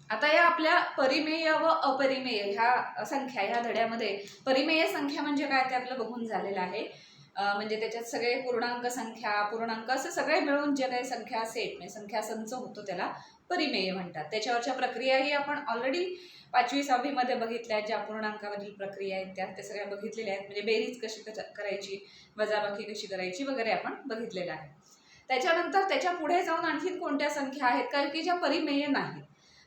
आता या आपल्या परिमेय व अपरिमेय ह्या संख्या ह्या धड्यामध्ये परिमेय संख्या म्हणजे काय ते आपलं बघून झालेलं आहे. म्हणजे त्याच्यात सगळे पूर्णांक संख्या पूर्णांक असं सगळे मिळून जे काही संख्या सेट म्हणजे संख्या संच होतो त्याला परिमेय म्हणतात. त्याच्यावरच्या प्रक्रियाही आपण ऑलरेडी 5वी 6वी मध्ये बघितल्या, ज्या पूर्णांकावरील प्रक्रिया आहेत त्या सगळ्या बघितलेल्या आहेत. म्हणजे बेरीज कशी करायची, वजाबाकी कशी करायची वगैरे आपण बघितलेलं आहे. त्याच्यानंतर त्याच्या पुढे जाऊन आणखीन कोणत्या संख्या आहेत कारण की ज्या परिमेय नाहीत,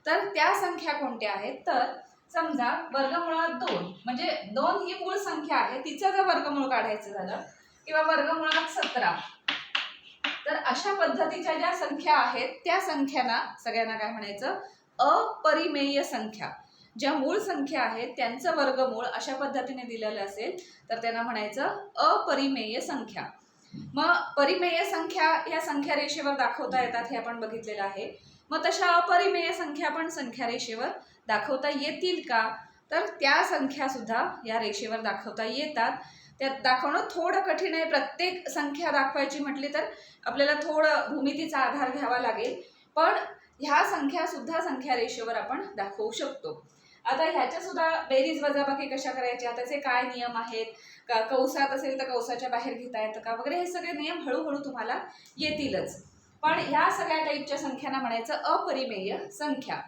तर त्या संख्या कोणत्या आहेत, तर समजा वर्गमुळात 2 म्हणजे 2 ही मूळ संख्या आहे, तिचं जर वर्गमूळ काढायचं झालं किंवा वर्गमुळात 17, तर अशा पद्धतीच्या ज्या संख्या आहेत त्या संख्यांना सगळ्यांना काय म्हणायचं, अपरिमेय संख्या. ज्या मूळ संख्या आहेत त्यांचं वर्गमूळ अशा पद्धतीने दिलेलं असेल तर त्यांना म्हणायचं अपरिमेय संख्या. मग परिमेय संख्या ह्या संख्या रेषेवर दाखवता येतात हे आपण बघितलेलं आहे. मग तशा अपरिमेय संख्या पण संख्या रेषेवर दाखवता येतील का, तर त्या संख्या सुद्धा या रेषेवर दाखवता येतात. त्यात दाखवणं थोडं कठीण आहे. प्रत्येक संख्या दाखवायची म्हटली तर आपल्याला थोडं भूमितीचा आधार घ्यावा लागेल, पण ह्या संख्या सुद्धा संख्या रेषेवर आपण दाखवू शकतो. आता ह्याच्या सुद्धा बेरीज वजाबाकी कशा करायच्या, त्याचे काय नियम आहेत, का कौसात असेल तर कौसाच्या बाहेर घेता येतं का वगैरे, हे सगळे नियम हळूहळू तुम्हाला येतीलच. पण ह्या सगळ्या टाईपच्या संख्यांना म्हणायचं अपरिमेय संख्या.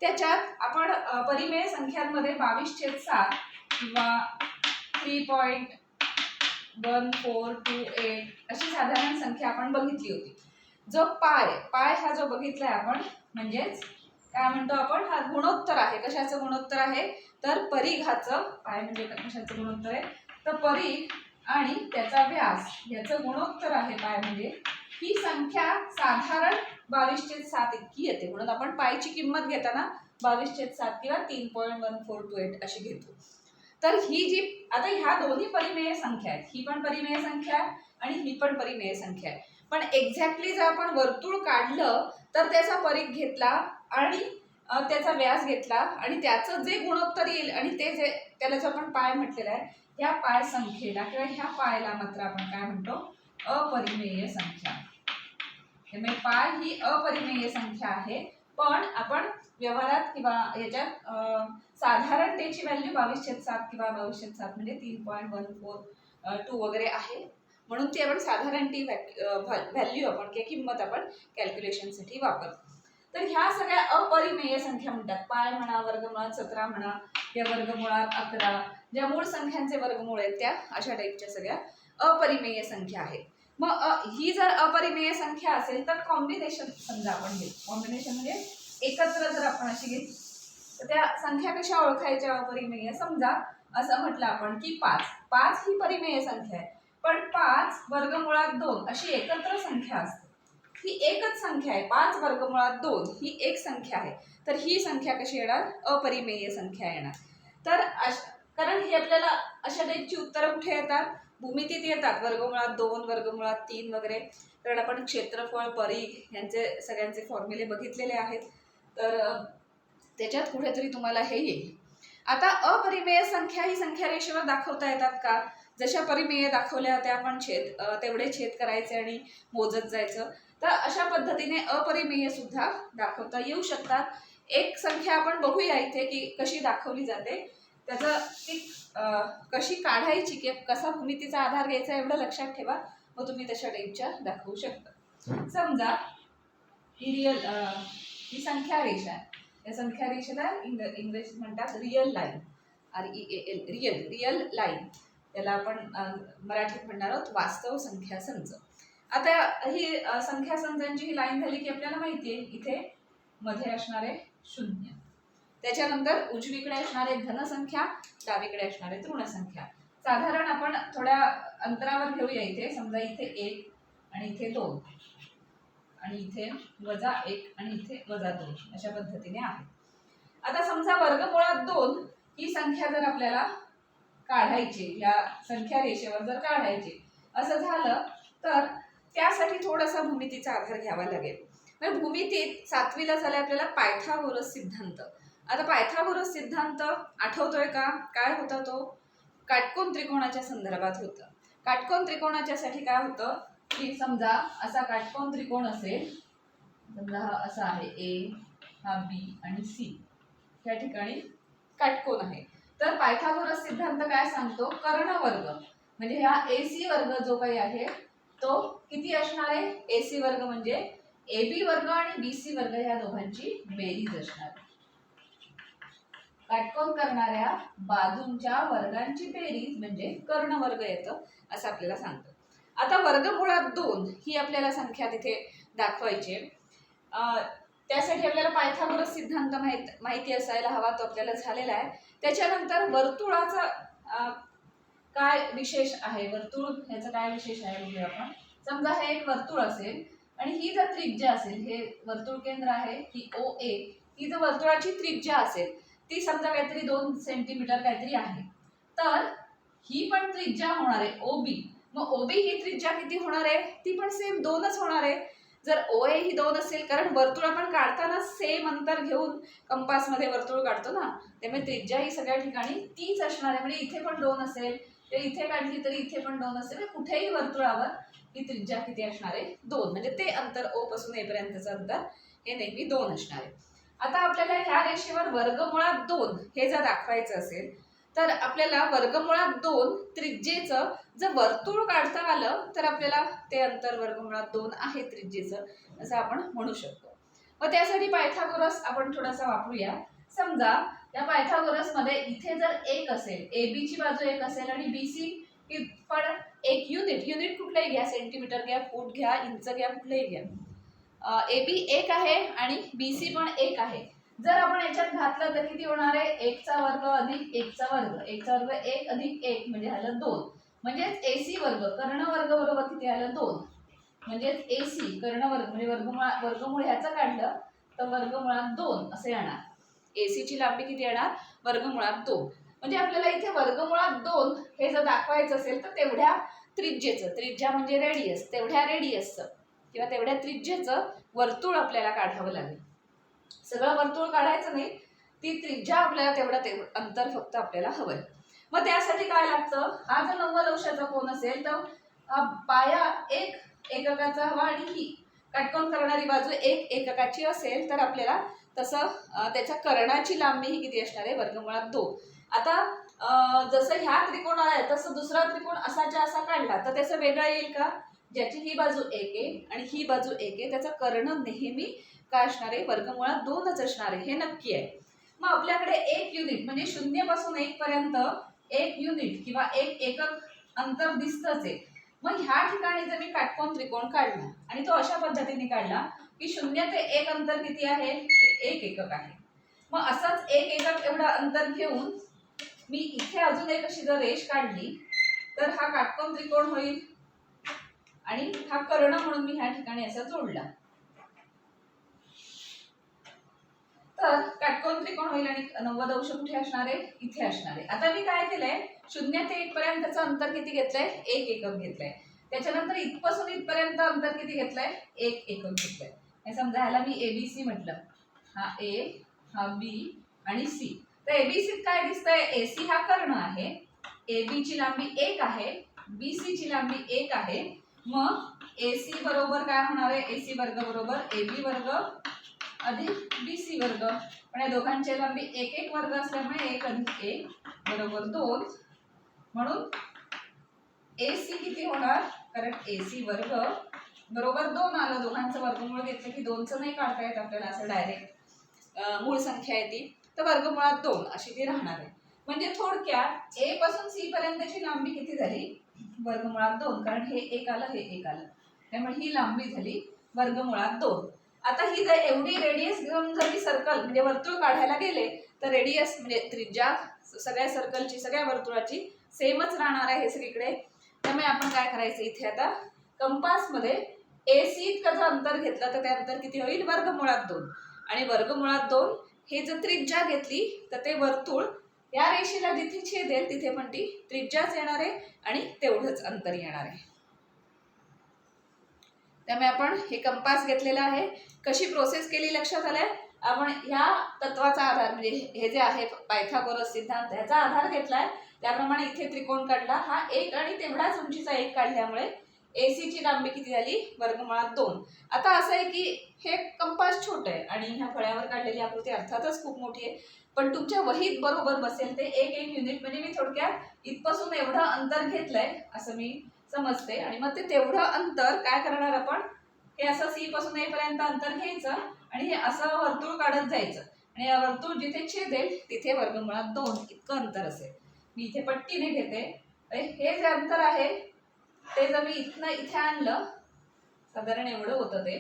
त्याच्यात आपण परिमेय संख्यांमध्ये 22/7 किंवा 3.1428 अशी साधारण संख्या आपण बघितली होती. जो पाय हा जो बघितलाय आपण, म्हणजेच काय म्हणतो आपण, हा गुणोत्तर आहे. कशाचं गुणोत्तर आहे, तर परिघाचं. पाय म्हणजे कशाचं गुणोत्तर आहे, तर परिघ आणि त्याचा व्यास याचं गुणोत्तर आहे पाय. म्हणजे ही संख्या साधारण 22/7 इतकी येते, म्हणून आपण पायची किंमत घेताना 22/7 किंवा 3.1428 अशी घेतो. तर ही जी आता ह्या दोन्ही परिमेय संख्या आहेत, ही पण परिमेय संख्या आणि ही पण परिमेय संख्या आहे. पण एक्झॅक्टली जर आपण वर्तुळ काढलं तर त्याचा परिघ घेतला आणि त्याचा व्यास घेतला आणि त्याचं जे गुणोत्तर येईल आणि ते जे त्याला जो आपण पाय म्हटलेला आहे, या पाय संख्येला किंवा ह्या पायला मात्र आपण काय म्हणतो, अपरिमेय संख्या. त्यामुळे पाय ही अपरिमेय संख्या आहे, पण आपण व्यवहारात किंवा याच्यात साधारणतेची व्हॅल्यू 22/7 किंवा 22/7 म्हणजे 3.142 वगैरे आहे, म्हणून ती आपण साधारण ती व्हॅल्यू आपण किंवा किंमत आपण कॅल्क्युलेशनसाठी वापरतो. तर ह्या सगळ्या अपरिमेय संख्या म्हणतात. पाय म्हणा, वर्गमुळात 17 म्हणा किंवा वर्गमुळात 11, ज्या मूळ संख्यांचे वर्गमूळ आहेत त्या अशा टाईपच्या सगळ्या अपरिमेय संख्या आहेत. मग ही जर अपरिमेय संख्या असेल तर कॉम्बिनेशन समजा आपण घेऊ. कॉम्बिनेशन म्हणजे एकत्र जर आपण अशी घेतली तर त्या संख्या कशा ओळखायच्या अपरिमेय. समजा असं म्हटलं आपण की 5 ही परिमेय संख्या आहे, पण 5 वर्गमुळात 2 अशी एकत्र संख्या असते. ही एकच संख्या आहे, 5 वर्गमुळात 2 ही एक संख्या आहे, तर ही संख्या कशी येणार, अपरिमेय संख्या येणार. तर कारण ही आपल्याला अशा टाईपची उत्तरं कुठे येतात, भूमितीत येतात. वर्गमुळात 2 वर्गमुळात 3 वगैरे, कारण आपण क्षेत्रफळ परिघ यांचे सगळ्यांचे फॉर्म्युले बघितलेले आहेत, तर त्याच्यात कुठेतरी तुम्हाला हे येईल. आता अपरिमेय संख्या ही संख्या रेषेवर दाखवता येतात का, जशा परिमेय दाखवल्या त्या आपण तेवढे छेद करायचे आणि मोजत जायचं. तर अशा पद्धतीने अपरिमेय सुद्धा दाखवता येऊ शकतात. एक संख्या आपण बघूया इथे की कशी दाखवली जाते, त्याचं ती कशी काढायची की कसा भूमितीचा आधार घ्यायचा एवढं लक्षात ठेवा, मग तुम्ही तशा टाईपच्या दाखवू शकता. समजा ही संख्या रेषा आहे, या संख्या रेषेला इंग्रजीत म्हणतात real line, REAL, real line. त्याला आपण मराठीत म्हणणार आहोत वास्तव संख्या संच. आता ही संख्या संचांची ही लाईन झाली की आपल्याला माहिती आहे इथे मध्ये असणारे 0, त्याच्यानंतर उजवीकडे असणारे धनसंख्या, डावीकडे असणारे ऋणसंख्या. साधारण आपण थोड्या अंतरावर घेऊया. इथे समजा इथे 1 आणि इथे 2 आणि इथे -1 आणि इथे -2 अशा पद्धतीने आहे. आता समजा वर्गमुळात 2 ही संख्या जर आपल्याला काढायची, या संख्या रेषेवर जर काढायची असं झालं तर त्यासाठी थोडासा भूमितीचा आधार घ्यावा लागेल. म्हणजे भूमितीत 7वीला झाले आपल्याला पायथागोरस सिद्धांत. आता पायथागोरस सिद्धांत आठवतोय का, काय होता तो, काटकोन त्रिकोणाच्या संदर्भात होतं. काटकोन त्रिकोणाच्यासाठी काय होतं की समजा असा काटकोन त्रिकोण असेल, समजा हा असा आहे A हा बी आणि सी या ठिकाणी काटकोन आहे. तर पायथागोरस सिद्धांत काय सांगतो, कर्णवर्ग म्हणजे हा AC वर्ग जो काही आहे तो किती असणार आहे, AC वर्ग म्हणजे AB वर्ग आणि BC वर्ग ह्या दोघांची बेरीज असणार. काटकोन करणाऱ्या बाजूंच्या वर्गांची बेरीज म्हणजे कर्णवर्ग येतं असं आपल्याला सांगतं. आता वर्गमुळात 2 ही आपल्याला संख्या तिथे दाखवायची आहे. त्यासाठी आपल्याला पायथागोरस सिद्धांत माहिती असायला हवा, तो आपल्याला झालेला आहे. त्याच्यानंतर वर्तुळाचा काय विशेष आहे, वर्तुळ ह्याचं काय विशेष आहे बघूया आपण. समजा हे एक वर्तुळ असेल आणि ही जर त्रिज्या असेल, हे वर्तुळ केंद्र आहे ही OA, ही जर वर्तुळाची त्रिज्या असेल ती समजा काहीतरी 2 सेंटीमीटर काहीतरी आहे, तर ही पण त्रिज्या होणार आहे OB. मग OB ही त्रिज्या किती होणार आहे, ती पण सेम 2च होणार आहे. जर OA ही 2 असेल, कारण वर्तुळ आपण काढताना सेम अंतर घेऊन कंपासमध्ये वर्तुळ काढतो ना, त्यामुळे त्रिज्या ही सगळ्या ठिकाणी तीच असणार आहे. म्हणजे इथे पण 2 असेल, ते इथे काढली तरी इथे पण 2 असेल, कुठेही वर्तुळावर ही त्रिज्या किती असणार आहे, 2. म्हणजे ते अंतर O पासून A पर्यंतचं अंतर हे नेहमी 2 असणार आहे. आता आपल्याला ह्या रेषेवर वर्गमुळात 2 हे जर दाखवायचं असेल तर आपल्याला वर्गमुळात 2 त्रिज्येचं जर वर्तुळ काढता आलं तर आपल्याला ते अंतर वर्गमुळात 2 आहे त्रिज्येचं असं आपण म्हणू शकतो. मग त्यासाठी पायथागोरस आपण थोडासा वापरूया. समजा या पायथागोरस मध्ये इथे जर 1 असेल, AB ची बाजू 1 असेल आणि BC पण एक युनिट कुठलंही घ्या, सेंटीमीटर घ्या, फूट घ्या, इंच घ्या, कुठलंही घ्या. AB 1 आहे आणि BC पण 1 आहे. जर आपण याच्यात घातलं तर किती होणार आहे, 1 चा वर्ग अधिक 1 चा वर्ग, 1 चा वर्ग 1 अधिक 1 म्हणजे झालं 2. म्हणजेच AC वर्ग कर्णवर्ग बरोबर किती आलं 2. म्हणजेच AC कर्णवर्ग म्हणजे वर्गमूळ ह्याचं काढलं तर वर्गमुळात 2 असे येणार. AC ची लांबी किती येणार, वर्गमुळात 2. म्हणजे आपल्याला इथे वर्गमुळात 2 हे जर दाखवायचं असेल तर तेवढ्या त्रिज्येचं, त्रिज्या म्हणजे रेडियस, तेवढ्या रेडियसचं किंवा तेवढ्या त्रिज्येचं वर्तुळ आपल्याला काढावं लागेल. सगळं वर्तुळ काढायचं नाही, ती त्रिज्या आपल्याला तेवढं अंतर फक्त आपल्याला हवंय. मग त्यासाठी काय लागतं, हा जर 90 अंशाचा कोन असेल तर पाया 1 एककाचा हवा आणि ही काटकोन करणारी बाजू 1 एककाची असेल तर आपल्याला तसं त्याच्या कर्णाची लांबी ही किती असणार आहे, वर्गमुळात 2. आता जसं ह्या त्रिकोणाला आहे तसं दुसरा त्रिकोण असाच्या असा काढला तर त्याचं वेगळं येईल का, ज्याची ही बाजू 1 आहे आणि ही बाजू 1 आहे त्याचा कर्ण नेहमी काय असणार आहे, वर्गमुळात 2च असणार आहे, हे नक्की आहे. मग आपल्याकडे 1 युनिट म्हणजे 0 पासून 1 पर्यंत 1 युनिट किंवा 1 एकक अंतर दिसतच आहे. मग ह्या ठिकाणी जर मी काटकोन त्रिकोण काढला आणि तो अशा पद्धतीने काढला की 0 ते 1 अंतर किती आहे, 1 एकक आहे. मग असंच 1 एकक एवढं अंतर घेऊन मी इथे अजून एक अशी जर रेष काढली तर हा काटकोन त्रिकोण होईल आणि हा कर्ण म्हणून मी ह्या ठिकाणी असा जोडला तर काटकोन त्रिकोण होईल आणि 90 अंश कुठे असणार आहे, इथे असणार आहे. आता मी काय केलंय, 0 ते 1 पर्यंतचं अंतर किती घेतलंय, 1 एकक घेतलंय. त्याच्यानंतर इथपासून इथपर्यंत अंतर किती घेतलंय, 1 एकक घेतलंय. हे समजा ह्याला मी ABC म्हटलं, हा A हा B आणि C. तर ABC काय दिसतंय, AC हा कर्ण आहे, AB ची लांबी 1 आहे, BC ची लांबी 1 आहे. मग AC बरोबर काय होणार आहे, AC वर्ग बरोबर AB वर्ग अधिक BC वर्ग. पण या दोघांची लांबी 1 1 वर्ग असल्यामुळे 1 अधिक 1 बरोबर 2. म्हणून AC किती होणार, कारण AC वर्ग बरोबर 2 आलं. दोघांचं वर्गमूळ घेतलं की 2चं नाही काढता येत आपल्याला असं डायरेक्ट, मूळ संख्या आहे ती, तर वर्गमुळात 2 अशी ती राहणार आहे. म्हणजे थोडक्यात A पासून C पर्यंतची लांबी किती झाली, वर्गमुळात 2, कारण हे 1 आलं हे 1 आलं, त्यामुळे ही लांबी झाली वर्गमुळात 2. आता ही जर एवढी रेडियस घेऊन जर मी सर्कल म्हणजे वर्तुळ काढायला गेले तर रेडियस म्हणजे त्रिज्या सगळ्या सर्कलची सगळ्या वर्तुळाची सेमच राहणार आहे हे सगळीकडे. त्यामुळे आपण काय करायचं, इथे आता कंपासमध्ये AC इतकं जर अंतर घेतलं तर ते अंतर किती होईल, वर्गमुळात 2. आणि वर्गमुळात 2 हे जर त्रिज्या घेतली तर ते वर्तुळ या रेषेला जिथे छेदेल तिथे पण ती त्रिज्याच येणार आहे आणि तेवढंच अंतर येणार आहे. त्यामुळे आपण हे कंपास घेतलेला आहे. कशी प्रोसेस केली लक्षात आलंय, आपण ह्या तत्वाचा आधार म्हणजे हे जे आहे पायथागोरस सिद्धांत ह्याचा आधार घेतलाय. त्याप्रमाणे इथे त्रिकोण काढला, हा 1 आणि तेवढाच उंचीचा 1 काढल्यामुळे AC ची लांबी किती झाली, वर्गमुळात 2. आता असं आहे की हे कंपास कंपास छोटा आहे आणि ह्या फळ्यावर काढलेली आकृती अर्थातच खूप मोठी आहे, पण तुमच्या वहीत बरोबर बसेल ते एक एक युनिट. म्हणजे मी थोडक्यात इथपासून एवढं अंतर घेतलंय असं मी समजते आणि मग ते तेवढं अंतर काय करणार आपण, हे असं सी पासून ए पर्यंत अंतर घ्यायचं आणि हे असं वर्तुळ काढत जायचं आणि या वर्तुळ जिथे छेदेल तिथे वर्गमुळात 2 इतकं अंतर असेल. मी इथे पट्टीने घेते. हे जे अंतर आहे ते जर मी इथनं इथे आणलं, साधारण एवढं होतं ते,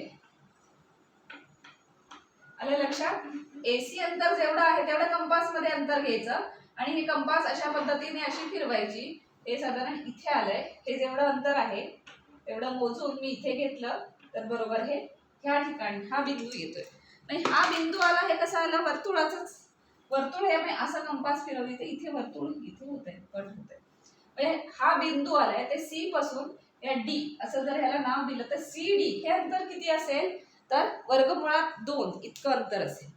आलं लक्षात. एसी अंतर जेवढं आहे तेवढं कंपास मध्ये अंतर घ्यायचं आणि हे कंपास अशा पद्धतीने अशी फिरवायची. हे साधारण इथे आलंय, हे जेवढं अंतर आहे तेवढं मोजून मी इथे घेतलं तर बरोबर हे ह्या ठिकाणी हा बिंदू येतोय. म्हणजे हा बिंदू आला, हे कसं आलं, वर्तुळाचंच वर्तुळ हे मी असं कंपास फिरवली तर इथे वर्तुळ इथे होतंय, कट होतंय. म्हणजे हा बिंदू आलाय ते सी पासून या डी असं जर ह्याला नाव दिलं तर सी डी हे अंतर किती असेल तर वर्गमुळात 2 इतकं अंतर असेल.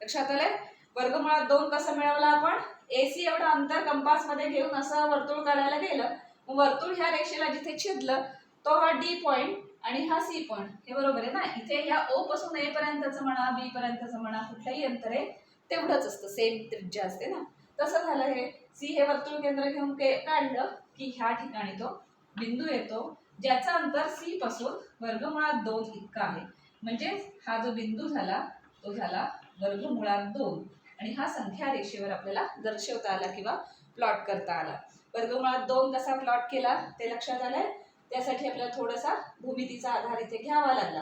लक्षात आलंय. वर्गमुळात 2 कसं मिळवलं आपण, एसी एवढं अंतर कंपास मध्ये घेऊन असं वर्तुळ काढायला गेलं, मग वर्तुळ ह्या रेषेला जिथे छेदलं तो हा डी पॉइंट आणि हा सी पॉइंट, हे बरोबर आहे ना. इथे या ओ पासून ए पर्यंतचं म्हणा बी पर्यंतचं म्हणा कुठलंही अंतर आहे तेवढंच असतं, सेम त्रिज्या असते ना. तसं झालं, हे सी हे वर्तुळ केंद्र घेऊन काढलं की ह्या ठिकाणी तो बिंदू येतो ज्याचं अंतर सी पासून वर्गमुळात 2 इतका आहे. म्हणजे हा जो बिंदू झाला तो झाला वर्गमुळात 2 आणि हा संख्या रेषेवर आपल्याला दर्शवता आला किंवा प्लॉट करता आला. वर्गमुळात 2 कसा प्लॉट केला ते लक्षात आलंय. त्यासाठी आपल्याला थोडासा भूमितीचा आधार इथे घ्यावा लागला.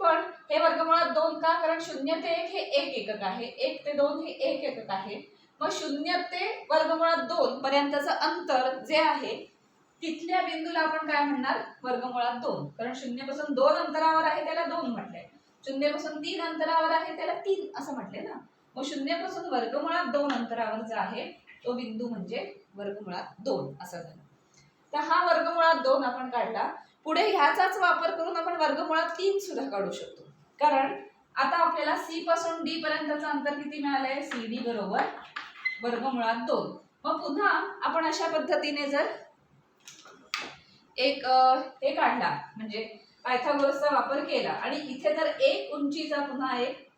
पण हे वर्गमुळात 2 का, कारण 0 ते 1 हे 1 एकक आहे, 1 ते 2 हे 1 एकक आहे. मग 0 ते वर्गमुळात 2 पर्यंतचं अंतर जे आहे तिथल्या बिंदूला आपण काय म्हणणार, वर्गमुळात 2. कारण 0 पासून 2 अंतरावर आहे त्याला 2 म्हटलंय, 0 पासून 3 अंतरावर आहे त्याला 3 असं म्हटले ना. मग 0 पासून वर्गमुळात 2 अंतरावर जो आहे तो बिंदू म्हणजे वर्गमुळात 2 असा झाला. तर हा वर्गमुळात 2 आपण काढला. पुढे ह्याचाच वापर करून आपण वर्गमुळात 3 सुद्धा काढू शकतो. कारण आता आपल्याला सी पासून डी पर्यंतचं अंतर किती मिळालंय, सी डी बरोबर वर्गमुळात 2. मग पुन्हा आपण अशा पद्धतीने जर एक हे काढला म्हणजे पायथागोरसचा वापर केला आणि इथे जर एक उंचीचा पुन्हा एक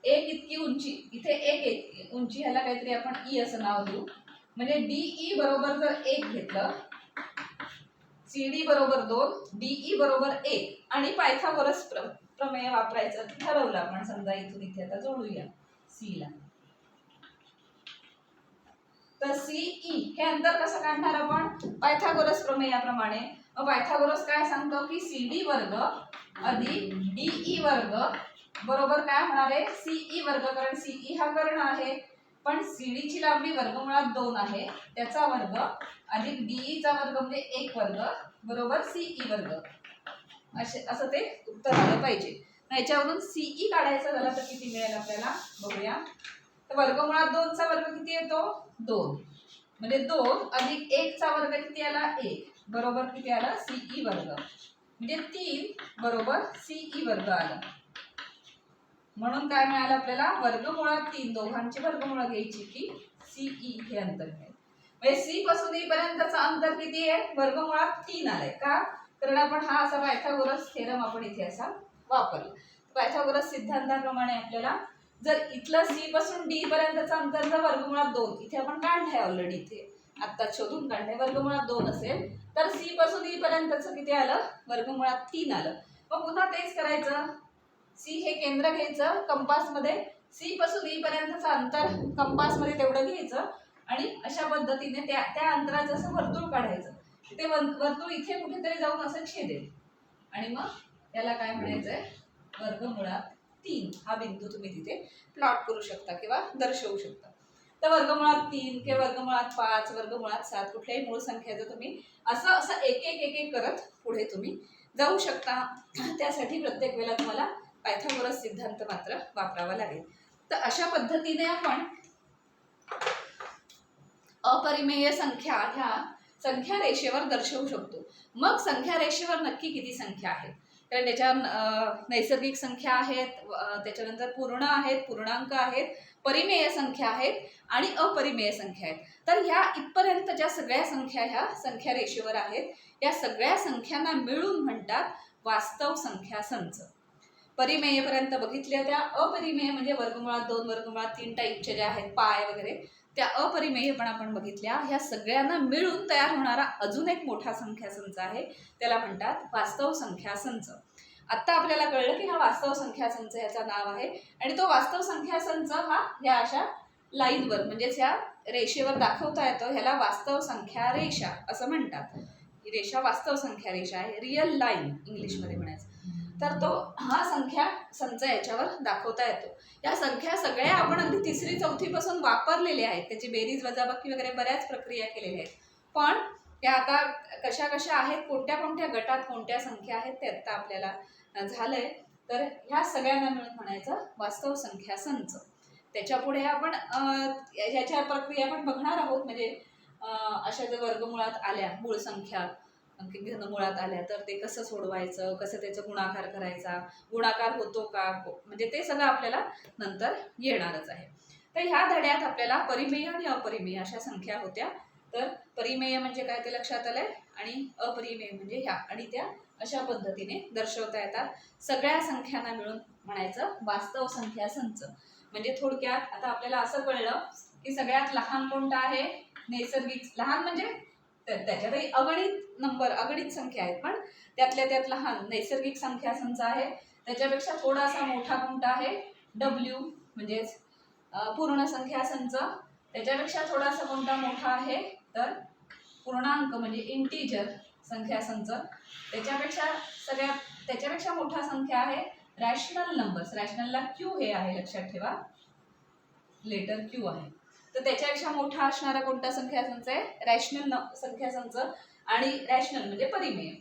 इतकी उंची, इथे एक उंची, ह्याला काहीतरी आपण ई असं नाव देऊ. म्हणजे डीई बरोबर जर 1 घेतलं, सीडी बरोबर 2, डीई बरोबर 1 आणि पायथागोरस प्रमेय वापरायचं ठरवलं आपण. समजा इथून इथे आता जोडूया सी ला. तर सीई हे अंतर कसं काढणार आपण, पायथागोरस प्रमेयाप्रमाणे. मग पायथागोरस काय सांगतो की सीडी वर्ग अधिक डीई वर्ग बरोबर काय होणार आहे, सीई वर्ग. कारण सीई हा कर्ण आहे पण सीडी ची लांबी वर्गमुळात 2 आहे त्याचा वर्ग अधिक डीई चा वर्ग म्हणजे 1 वर्ग बरोबर सीई वर्ग. असं ते उत्तर आलं पाहिजे. याच्यावरून सीई काढायचं झालं तर किती मिळेल आपल्याला बघूया. तर वर्गमुळात 2 चा वर्ग किती येतो, 2. म्हणजे 2 अधिक 1 चा वर्ग किती आला, 1 बरोबर किती आला, सीई वर्ग. म्हणजे 3 बरोबर सीई वर्ग आला. म्हणून काय मिळालं आपल्याला, वर्गमुळात 3 दोघांची वर्गमुळ घ्यायची की सीई हे अंतर मिळेल. म्हणजे सी पासून ई पर्यंतचं अंतर किती आहे, वर्गमुळात 3 आलंय. का, कारण आपण हा असा पायथागोरस थेरम आपण इथे असा वापरला. पायथागोरस सिद्धांताप्रमाणे आपल्याला जर इथलं सी पासून डी पर्यंतचं अंतर जर वर्गमुळात 2 इथे आपण काढलंय ऑलरेडी, इथे आता शोधून काढलंय, वर्गमुळात 2 असेल तर सी पासून ई पर्यंतचं किती आलं, वर्गमुळात 3 आलं. मग पुन्हा तेच करायचं, सी हे केंद्र घ्यायचं कंपास मध्ये, सी पासून ई पर्यंतचं अंतर कंपास मध्ये तेवढं घ्यायचं आणि अशा पद्धतीने त्या अंतराचं असं वर्तुळ काढायचं. ते वर्तुळ इथे कुठेतरी जाऊन असं छेदेल आणि मग त्याला काय म्हणायचंय, वर्गमुळात 3 हा बिंदू तुम्ही तिथे प्लॉट करू शकता किंवा दर्शवू शकता. तर वर्गमुळात 3 किंवा वर्गमुळात 5 वर्गमुळात 7 कुठल्याही मूळ संख्येचं तुम्ही असं एक एक करत पुढे तुम्ही जाऊ शकता. त्यासाठी प्रत्येक वेळेला तुम्हाला पायथागोरस सिद्धांत मात्र वापरावा लागेल. तर अशा पद्धतीने आपण अपरिमेय संख्या ह्या संख्या रेषेवर दर्शवू शकतो. मग संख्या रेषेवर नक्की किती संख्या आहेत, कारण त्याच्या नैसर्गिक संख्या आहेत, त्याच्यानंतर पूर्ण आहेत, पूर्णांक आहेत, परिमेय संख्या आहेत आणि अपरिमेय संख्या आहेत. तर ह्या इथपर्यंत ज्या सगळ्या संख्या ह्या संख्या रेषेवर आहेत या सगळ्या संख्यांना मिळून म्हणतात वास्तव संख्या संच. परिमेयपर्यंत बघितल्या. त्या अपरिमेय म्हणजे वर्गमुळात 2, वर्गमुळात 3 टाईपच्या ज्या आहेत पाय वगैरे, त्या अपरिमेय पण आपण बघितल्या. ह्या सगळ्यांना मिळून तयार होणारा अजून एक मोठा संख्या संच आहे, त्याला म्हणतात वास्तव संख्या संच. आत्ता आपल्याला कळलं की हा वास्तव संख्या संच याचं नाव आहे, आणि तो वास्तव संख्या संच हा ह्या अशा लाईनवर म्हणजेच ह्या रेषेवर दाखवता येतो. ह्याला वास्तव संख्या रेषा असं म्हणतात. ही रेषा वास्तव संख्या रेषा आहे, रिअल लाईन इंग्लिशमध्ये म्हणायचं. तर तो हा संख्या संच याच्यावर दाखवता येतो. या संख्या सगळ्या आपण अगदी 3री 4थी पासून वापरलेल्या आहेत. त्याची बेरीज वजाबाकी वगैरे बऱ्याच प्रक्रिया केलेल्या आहेत. पण त्या आता कशा कशा आहेत, कोणत्या कोणत्या गटात कोणत्या संख्या आहेत ते आता आपल्याला झालंय. तर ह्या सगळ्यांना मिळून म्हणायचं वास्तव संख्या संच. त्याच्या पुढे आपण ह्याच्या प्रक्रिया पण बघणार आहोत. म्हणजे अशा जर वर्गमुळात आल्या, मूळ संख्या घनमुळात आल्या तर ते कसं सोडवायचं, कसं त्याचा गुणाकार करायचा, गुणाकार होतो का, म्हणजे ते सगळं आपल्याला नंतर येणारच आहे. तर ह्या धड्यात आपल्याला परिमेय आणि अपरिमेय अशा संख्या होत्या. तर परिमेय म्हणजे काय ते लक्षात आलंय, आणि अपरिमेय म्हणजे ह्या, आणि त्या अशा पद्धतीने दर्शवता येतात. सगळ्या संख्यांना मिळून म्हणायचं वास्तव संख्या संच. म्हणजे थोडक्यात आता आपल्याला असं कळलं की सगळ्यात लहान कोणता आहे, नैसर्गिक. लहान म्हणजे त्याच्यातही अगणित संख्या आहेत, पण त्यातल्या त्यात लहान नैसर्गिक संख्या संच आहे. त्याच्यापेक्षा थोडासा मोठा कोणता आहे, डब्ल्यू म्हणजेच पूर्ण संख्या संच. त्याच्यापेक्षा थोडासा कोणता मोठा आहे तर पूर्णांक म्हणजे इंटीजर संख्या संच. त्याच्यापेक्षा मोठा संख्या आहे रॅशनल नंबर्स. रॅशनलला क्यू हे आहे, लक्षात ठेवा, लेटर क्यू आहे. तर त्याच्यापेक्षा मोठा असणारा कोणता संख्या संच आहे, रॅशनल संख्या संच. आणि रॅशनल म्हणजे परिमेय.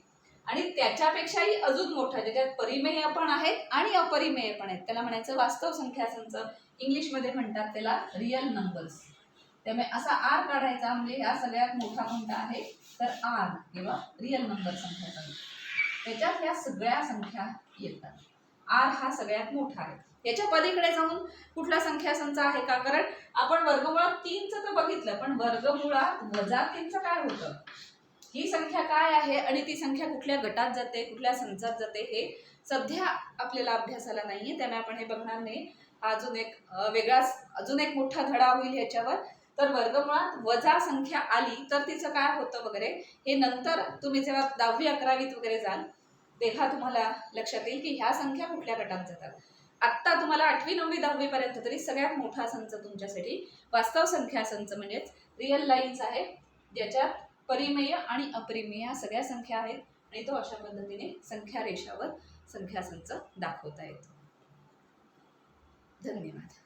आणि त्याच्यापेक्षाही अजून मोठा, ज्याच्यात परिमेय पण आहेत आणि अपरिमेय पण आहेत, त्याला म्हणायचं वास्तव संख्या संच. इंग्लिशमध्ये म्हणतात त्याला रिअल नंबर्स. त्यामुळे असा आर काढायचा, म्हणजे ह्या सगळ्यात मोठा कोणता आहे तर आर किंवा रिअल नंबर संख्या संच. त्याच्यात ह्या सगळ्या संख्या येतात. आर हा सगळ्यात मोठा आहे. याच्या पलीकडे जाऊन कुठला संख्या संच आहे का, कारण आपण वर्गमुळात 3चं तर बघितलं, पण वर्गमुळात वजा 3चं काय होतं, ही संख्या काय आहे आणि ती संख्या कुठल्या गटात जाते, कुठल्या संचात जाते, हे सध्या आपल्याला अभ्यासाला नाहीये. त्यामुळे आपण हे बघणार नाही. अजून एक अजून एक मोठा धडा होईल ह्याच्यावर. तर वर्गमुळात वजा संख्या आली तर तिचं काय होतं वगैरे हे नंतर तुम्ही जेव्हा 10वी 11वीत वगैरे जाल तेव्हा तुम्हाला लक्षात येईल की ह्या संख्या कुठल्या गटात जातात. आत्ता तुम्हाला 8वी 9वी 10वी पर्यंत तरी सगळ्यात मोठा संच तुमच्यासाठी वास्तव संख्या संच म्हणजेच रिअल लाईन्स आहे, ज्याच्यात परिमेय आणि अपरिमेय सगळ्या संख्या आहेत, आणि तो अशा पद्धतीने संख्या रेषावर संख्या संच दाखवता येतो. धन्यवाद.